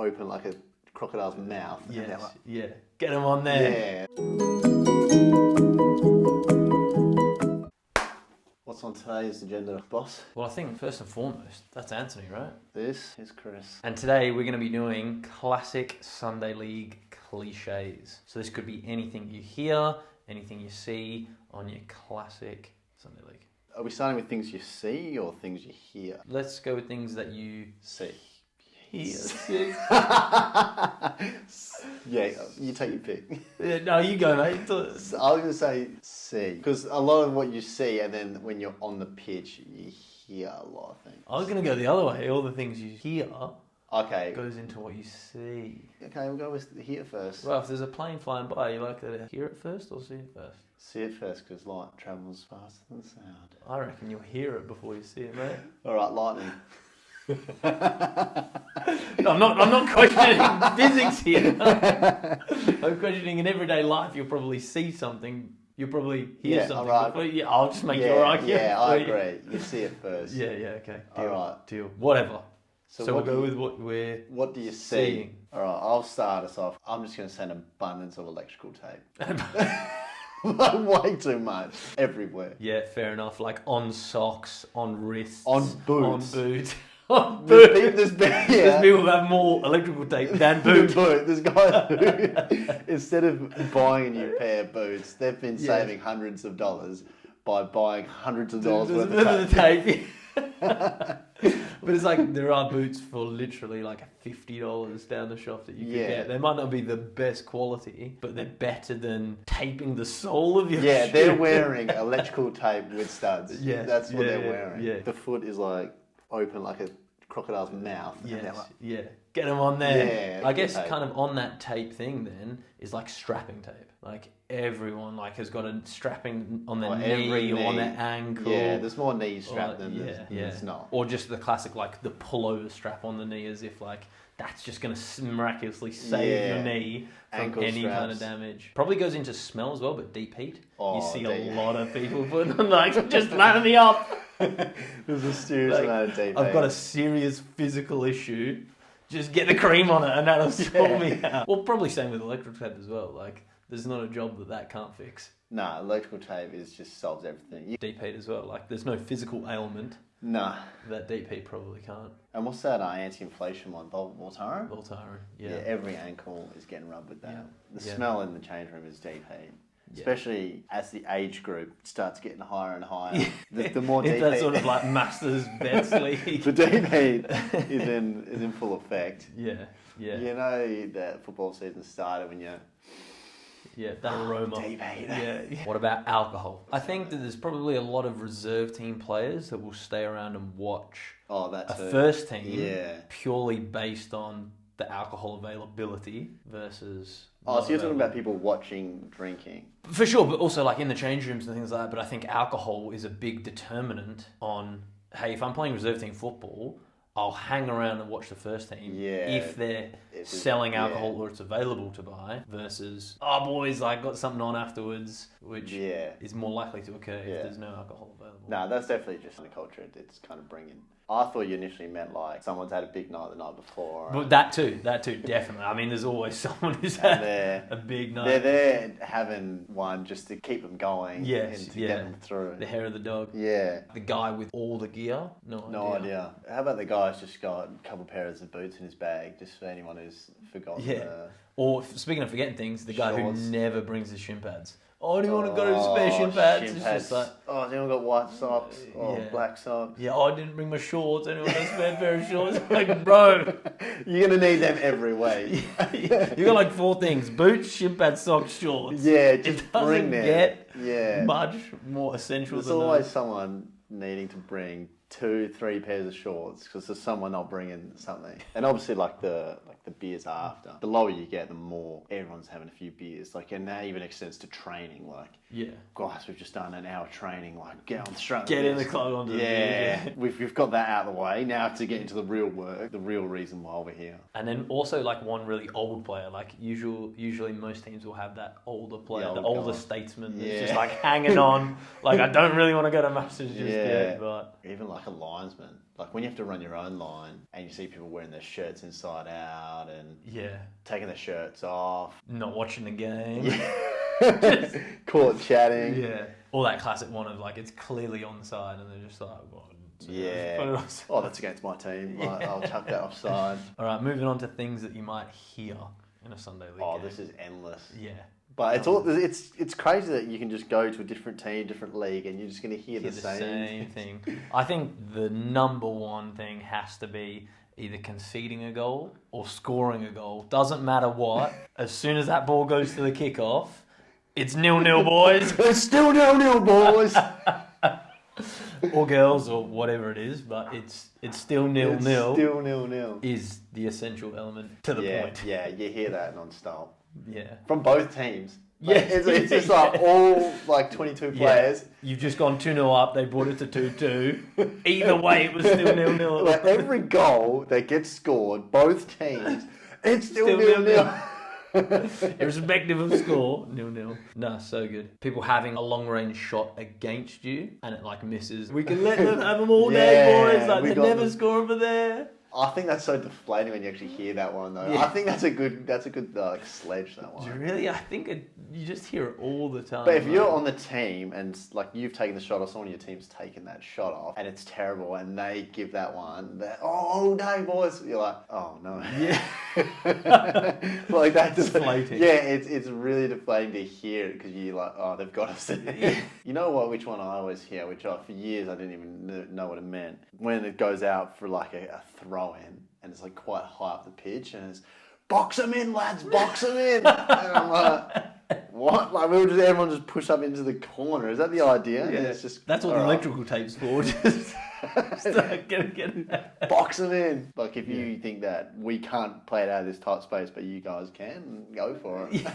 open like a crocodile's mouth. Yes, yeah. Get them on there. Yeah. What's on today's agenda, boss? Well, I think first and foremost, that's Anthony, right? This is Chris. And today we're going to be doing classic Sunday League cliches. So this could be anything you hear, anything you see on your classic Sunday League. Are we starting with things you see or things you hear? Let's go with things that you See. hear. Yeah, you take your pick. No, you go, mate. I was going to say see, because a lot of what you see, and then when you're on the pitch, you hear a lot of things. I was going to go the other way. All the things you hear Okay. goes into what you see. Okay, we'll go with hear first. Well, if there's a plane flying by, you like to hear it first or see it first? See it first, because light travels faster than sound. I reckon you'll hear it before you see it, mate. All right, lightning. I'm not questioning physics here. I'm questioning in everyday life. You'll probably see something. You'll probably hear something. Right. Before I'll just make your argument. Yeah, I agree. You see it first. Yeah, okay. All right. Deal. Whatever. So we'll what go with what we're What do you see? seeing. All right, I'll start us off. I'm just going to say an abundance of electrical tape. Way too much. Everywhere. Yeah, fair enough. Like on socks, on wrists, On boots. on boots. On boots. There's people who have more electrical tape than boots. There's guys who, instead of buying a new pair of boots, they've been saving hundreds of dollars by buying hundreds of dollars worth of tape. But it's like there are boots for literally like $50 down the shop that you can get. They might not be the best quality, but they're better than taping the sole of your shoe. Yeah, they're wearing electrical tape with studs. Yes, That's what they're wearing. Yeah. The foot is like open like a crocodile's mouth. Yes, yeah. Get them on there. Yeah, I guess tape. kind of on that tape thing then is like strapping tape. Like everyone like has got a strapping on their knee or on their ankle. Yeah, there's more knee strap than yeah. there's not. Or just the classic like the pullover strap on the knee as if like that's just going to miraculously save your knee from Ankle any straps. kind of damage. Probably goes into smell as well, but deep heat. Oh, you see a lot of people putting on like, just ladder me up. There's a serious amount of deep I've heat. got a serious physical issue. Just get the cream on it and that'll sort me out. Well, probably same with electrical tape as well. Like, there's not a job that can't fix. Nah, electrical tape just solves everything. Deep heat as well. Like, there's no physical ailment Nah. that deep heat probably can't. And what's that anti-inflation one? Voltaren? Voltaren, Yeah, every ankle is getting rubbed with that. Yeah. The smell in the change room is deep heat. Yeah. Especially as the age group starts getting higher and higher. The more deep It's that heat, sort of like Masters Vets League. the deep heat is in full effect. Yeah. You know that football season started when you're That aroma. deep heat. Yeah. What about alcohol? I think that there's probably a lot of reserve team players that will stay around and watch Oh, that's a first team Yeah. purely based on the alcohol availability versus... Oh, so you're talking about people watching drinking. For sure, but also like in the change rooms and things like that. But I think alcohol is a big determinant on, hey, if I'm playing reserve team football, I'll hang around and watch the first team if they're selling alcohol or it's available to buy versus, oh boys, I got something on afterwards, which is more likely to occur if there's no alcohol available. No, that's definitely just the culture it's kind of bringing. I thought you initially meant like someone's had a big night the night before. But that too, definitely. I mean, there's always someone who's had a big night. They're there having one just to keep them going. Yes, and to get them through. The hair of the dog. Yeah. The guy with all the gear? No idea. How about the guy's just got a couple pairs of boots in his bag, just for anyone who's forgotten. Or, speaking of forgetting things, the guy shorts. who never brings his shin pads. Oh, do you want to go to spare shin pads? Shin It's pads. just like, oh, has anyone got white socks? Oh, black socks? yeah, I didn't bring my shorts. Anyone got a spare pair of shorts? Like, bro. You're going to need them every week. You got like 4 things. Boots, shin pads, socks, shorts. Yeah, just it doesn't bring them. get much more essential There's than always that. someone needing to bring 2-3 pairs of shorts because there's someone not bringing something. And obviously like the beers after. The lower you get, the more everyone's having a few beers. Like, and that even extends to training. Like, guys, we've just done an hour of training. Like, get on straight. Get in the club onto the beers. We've got that out of the way. Now to get into the real work, the real reason why we're here. And then also like one really old player. Like usually most teams will have that older player, the old older guy. statesman that's just like hanging on. Like, I don't really want to go to Masters just yet, but even like like a linesman. Like when you have to run your own line and you see people wearing their shirts inside out and taking their shirts off. Not watching the game. Yeah. Caught chatting. Yeah. Or that classic one of like, it's clearly onside and they're just like, well, yeah. Oh, that's against my team. I'll chuck that offside. All right, moving on to things that you might hear in a Sunday league game. This is endless. Yeah. But it's crazy that you can just go to a different team, different league, and you're just going to hear the same thing. I think the number one thing has to be either conceding a goal or scoring a goal. Doesn't matter what. As soon as that ball goes to the kickoff, it's 0-0, boys. It's still 0-0, boys. Or girls, or whatever it is, but it's still 0-0. It's still 0-0. Is the essential element to the point. Yeah, you hear that non-stop. Yeah. From both teams. Yeah. It's just like all like 22 players. Yeah. You've just gone 2-0 up, they brought it to 2-2. Either way, it was still 0-0. Like every goal that gets scored, both teams, it's still 0-0. Irrespective of score, 0-0. Nah, so good. People having a long-range shot against you and it like misses. We can let them have them all day, boys. Like they never score over there. I think that's so deflating when you actually hear that one, though. Yeah. I think that's a good like sledge, that one. Really? I think you just hear it all the time. But if you're on the team and like you've taken the shot or someone on your team's taken that shot off and it's terrible and they give that one, all day, boys. You're like, oh no. Yeah. Like that's deflating. Yeah, it's really deflating to hear it because you're like, oh, they've got us there. You know what? Which one I always hear, which for years I didn't even know what it meant. When it goes out for like a throw in and it's like quite high up the pitch and it's box them in, lads, box them in. And I'm like, what? Like everyone just push up into the corner. Is that the idea? Yeah, it's just that's what the electrical tape's for. Just start getting box them in. Like if you think that we can't play it out of this tight space, but you guys can, go for it. Yeah.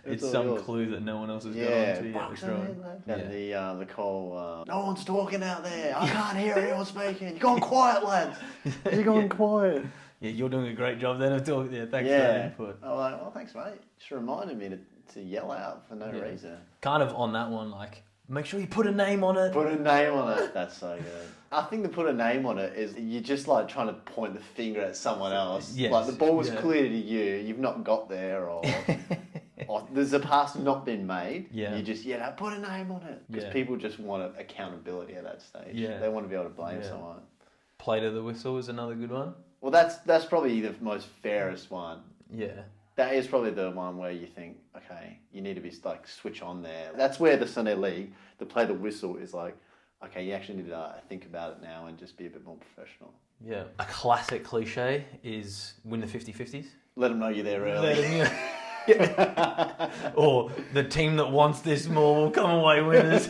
It's some yours. Clue that no one else has got on to yet. And the call, no one's talking out there. I can't hear anyone speaking. You're going quiet, lads. You're going quiet. Yeah, you're doing a great job then of talking. Yeah, thanks for that input. I'm like, well, thanks, mate. Just reminded me to yell out for no reason. Kind of on that one, like, make sure you put a name on it. Put a name on it. That's so good. I think to put a name on it is you're just like trying to point the finger at someone else. Yes. Like the ball was clear to you, you've not got there, or there's a pass not been made. Yeah. You just put a name on it because people just want accountability at that stage. Yeah. They want to be able to blame someone. Play to the whistle is another good one. Well, that's probably the most fairest one. Yeah. That is probably the one where you think, okay, you need to be like switch on there. That's where the Sunday League, the play the whistle is like, okay, you actually need to think about it now and just be a bit more professional. Yeah. A classic cliche is win the 50-50s. Let them know you're there early. Or the team that wants this more will come away winners.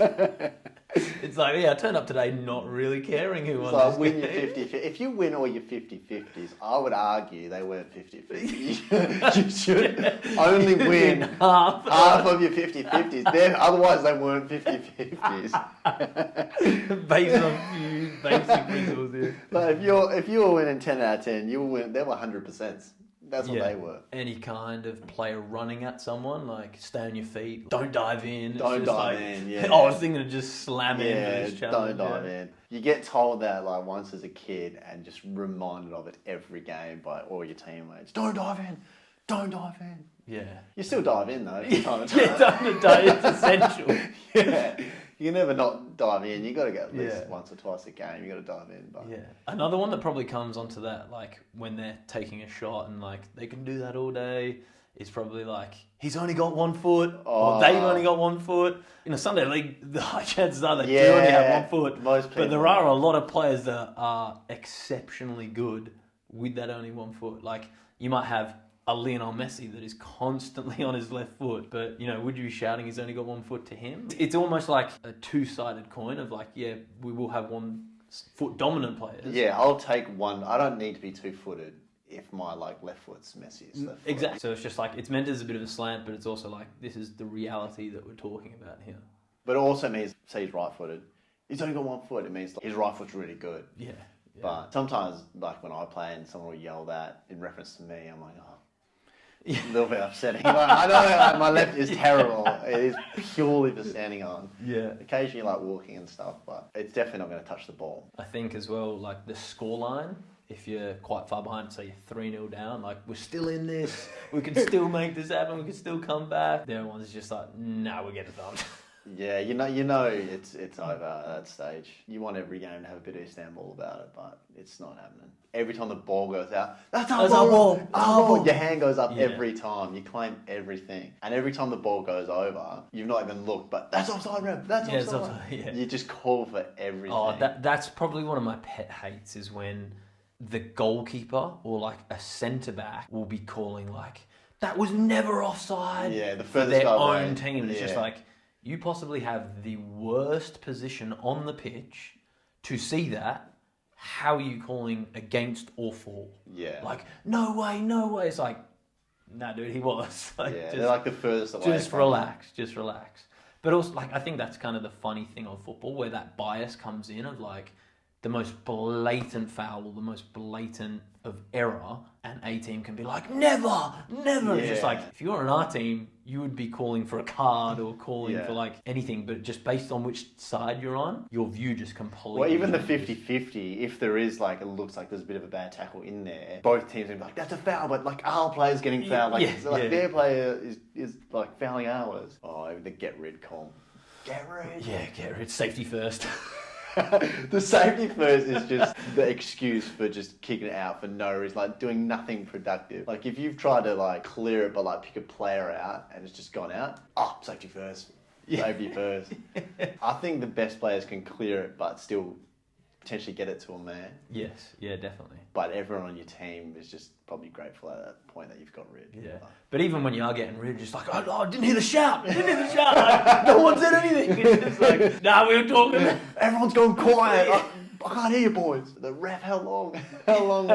It's like, I turned up today not really caring who won this like win your 50-50. If you win all your 50-50s, I would argue they weren't 50-50. You should only win half of your 50-50s. Otherwise, they weren't 50-50s. Based on few basic principles here. Like if you were winning 10 out of 10, you were winning. They were 100%. That's what they were. Any kind of player running at someone, like stay on your feet, don't dive in. Don't dive in, I was thinking of just slam into this challenge. Don't dive in. You get told that like once as a kid and just reminded of it every game by all your teammates. Don't dive in. Don't dive in. Yeah. You still dive in though. Time to dive. It's essential. Yeah. You can never not dive in. You got to get at least once or twice a game. You got to dive in. But. Yeah. Another one that probably comes onto that, like when they're taking a shot and like they can do that all day, is probably like he's only got 1 foot or they've only got 1 foot. In a Sunday league, the high chances are they do only have 1 foot. Most people. But there are a lot of players that are exceptionally good with that only 1 foot. Like you might have a Lionel Messi that is constantly on his left foot, but would you be shouting he's only got 1 foot to him? It's almost like a two-sided coin of like, we will have 1 foot dominant players. Yeah, I'll take one. I don't need to be 2-footed if my like left foot's Messi's left foot. Exactly. So it's just like it's meant as a bit of a slant, but it's also like this is the reality that we're talking about here. But it also means, say he's right-footed, he's only got 1 foot. It means like, his right foot's really good. Yeah. But sometimes, like when I play and someone will yell that in reference to me, I'm like, oh. a little bit upsetting. Like, I know my left is terrible. It is purely for standing on. Yeah. Occasionally, like walking and stuff, but it's definitely not going to touch the ball. I think as well, like the scoreline, if you're quite far behind, say you're 3-0 down, like we're still in this, we can still make this happen, we can still come back. The other one's just like, no, we're getting thumped. Yeah, you know, it's over at that stage. You want every game to have a bit of Istanbul about it, but it's not happening. Every time the ball goes out, that's our ball. Our ball. Your hand goes up every time. You claim everything, and every time the ball goes over, you've not even looked, but that's offside, ref. That's offside. It's offside. Yeah. You just call for everything. Oh, that's probably one of my pet hates is when the goalkeeper or like a centre back will be calling like that was never offside. Yeah, the for furthest their guy own team. It's just like, you possibly have the worst position on the pitch to see that. How are you calling against or for? Yeah. Like, no way, no way. It's like, nah, dude, he was. Like, yeah, they're like the furthest away. Just relax, just relax. But also, like, I think that's kind of the funny thing of football, where that bias comes in of like the most blatant foul, the most blatant of error, and a team can be like, never, never. Yeah. It's just like, if you were on our team, you would be calling for a card or calling for like anything, but just based on which side you're on, your view just completely Well, even changes. the 50-50, if there is like, it looks like there's a bit of a bad tackle in there, both teams are like, that's a foul, but like our player's getting fouled. Like, their player is like fouling ours. Oh, the get rid call. Get rid. Yeah, get rid. Safety first. The safety first is just the excuse for just kicking it out for no reason, like doing nothing productive. Like if you've tried to like clear it but like pick a player out and it's just gone out, safety first. Safety first. I think the best players can clear it but still potentially get it to a man. Yes, yeah, definitely. But everyone on your team is just probably grateful at that point that you've got rid. Yeah. But even when you are getting rid, just like, oh, I didn't hear the shout. Like, no one said anything. It's just like, nah, we were talking. Everyone's going quiet. I can't hear you boys. The ref, how long? How long?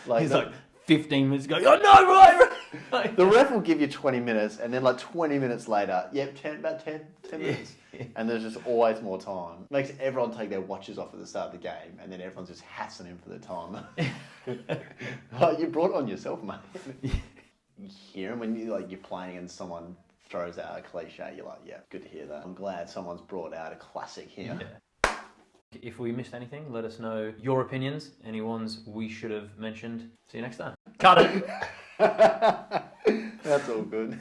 Like, he's like 15 minutes ago. Oh, no, right. Like, the ref will give you 20 minutes, and then like 20 minutes later, about 10 minutes. And there's just always more time. Makes everyone take their watches off at the start of the game, and then everyone's just hassling him for the time. Like, you brought it on yourself, mate. You hear him when you're playing and someone throws out a cliche. You're like, yeah, good to hear that. I'm glad someone's brought out a classic here. Yeah. If we missed anything, let us know your opinions, any ones we should have mentioned. See you next time. Cut it. That's all good.